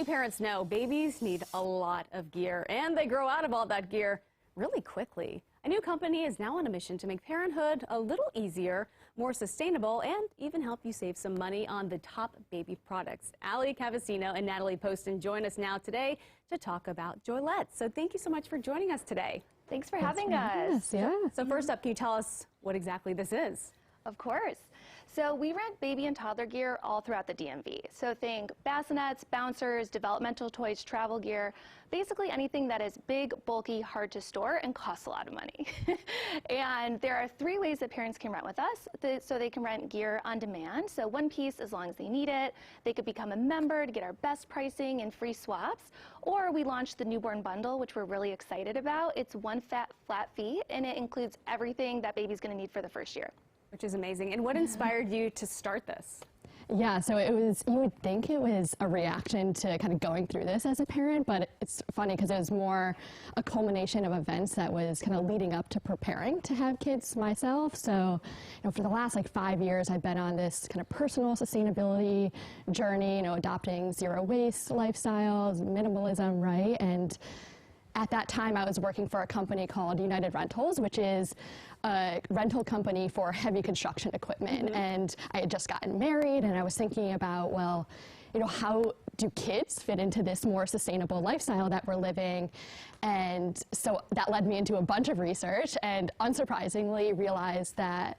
many parents know, babies need a lot of gear, and they grow out of all that gear really quickly. A new company is now on a mission to make parenthood a little easier, more sustainable, and even help you save some money on the top baby products. Ali Cavacino and Natalie Poston join us now today to talk about Joylet. So thank you so much for joining us today. Thanks for having us. Yeah. So first up, can you tell us what exactly this is? Of course. So we rent baby and toddler gear all throughout the DMV. So think bassinets, bouncers, developmental toys, travel gear, basically anything that is big, bulky, hard to store, and costs a lot of money. And there are 3 ways that parents can rent with us. So they can rent gear on demand, so one piece as long as they need it. They could become a member to get our best pricing and free swaps. Or we launched the newborn bundle, which we're really excited about. It's one flat fee, and it includes everything that baby's going to need for the first year. Which is amazing. And what inspired you to start this? Yeah, so it was, you would think it was a reaction to kind of going through this as a parent, but it's funny because it was more a culmination of events that was kind of leading up to preparing to have kids myself. So, for the last 5 years, I've been on this kind of personal sustainability journey, adopting zero waste lifestyles, minimalism, right? And at that time, I was working for a company called United Rentals, which is a rental company for heavy construction equipment. And I had just gotten married, and I was thinking about, well, how do kids fit into this more sustainable lifestyle that we're living? And so that led me into a bunch of research, and unsurprisingly realized that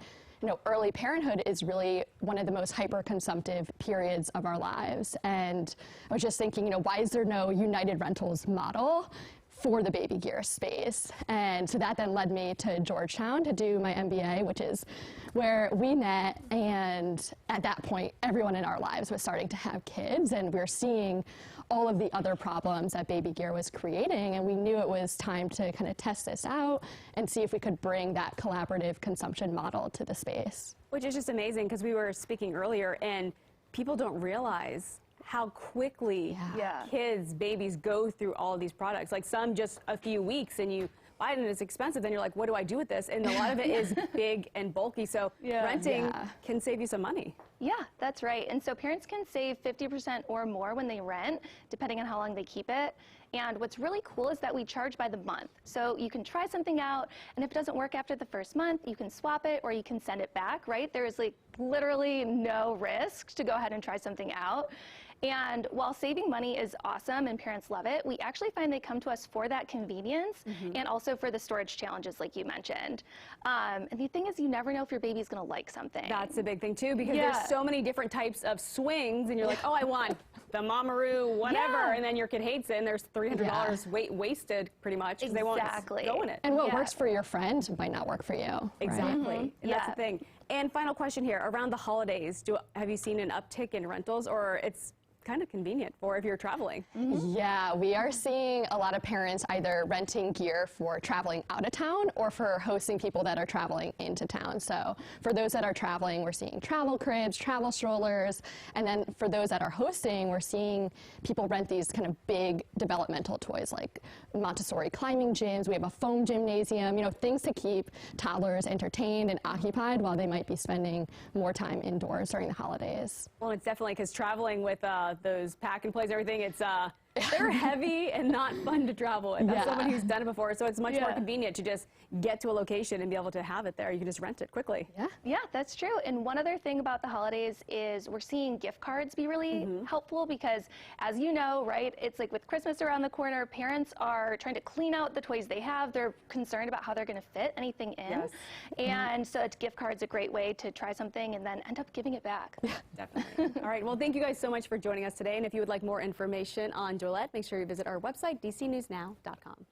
early parenthood is really one of the most hyper-consumptive periods of our lives. And I was just thinking, why is there no United Rentals model for the baby gear space? And so that then led me to Georgetown to do my MBA, which is where we met. And at that point, everyone in our lives was starting to have kids, and we were seeing all of the other problems that baby gear was creating. And we knew it was time to kind of test this out and see if we could bring that collaborative consumption model to the space. Which is just amazing, because we were speaking earlier, and people don't realize how quickly kids, babies go through all of these products. Like some just a few weeks, and you buy it and it's expensive, then you're like, what do I do with this? And a lot of it is big and bulky, so renting can save you some money. Yeah, that's right. And so parents can save 50% or more when they rent, depending on how long they keep it. And what's really cool is that we charge by the month. So you can try something out, and if it doesn't work after the first month, you can swap it or you can send it back, right? There's literally no risk to go ahead and try something out. And while saving money is awesome and parents love it, we actually find they come to us for that convenience and also for the storage challenges like you mentioned. And the thing is, you never know if your baby's going to like something. That's a big thing too, because there's so many different types of swings, and you're like, oh, I want the Mamaroo, whatever, and then your kid hates it, and there's $300 wasted pretty much because they won't go in it. And what works for your friend might not work for you. Exactly. Right? And that's the thing. And final question here, around the holidays, have you seen an uptick in rentals, or it's kind of convenient for if you're traveling? Yeah, we are seeing a lot of parents either renting gear for traveling out of town or for hosting people that are traveling into town. So for those that are traveling, we're seeing travel cribs, travel strollers, and then for those that are hosting, we're seeing people rent these kind of big developmental toys like Montessori climbing gyms. We have a foam gymnasium, things to keep toddlers entertained and occupied while they might be spending more time indoors during the holidays. Well, it's definitely, because traveling with those pack and plays and everything, it's they're heavy and not fun to travel with. That's someone who's done it before, so it's much more convenient to just get to a location and be able to have it there. You can just rent it quickly. Yeah, that's true. And one other thing about the holidays is we're seeing gift cards be really helpful, because as you know, right, it's like with Christmas around the corner, parents are trying to clean out the toys they have. They're concerned about how they're going to fit anything in. And so gift cards a great way to try something and then end up giving it back. Definitely. All right, well, thank you guys so much for joining us today. And if you would like more information on Joylet, make sure you visit our website, dcnewsnow.com.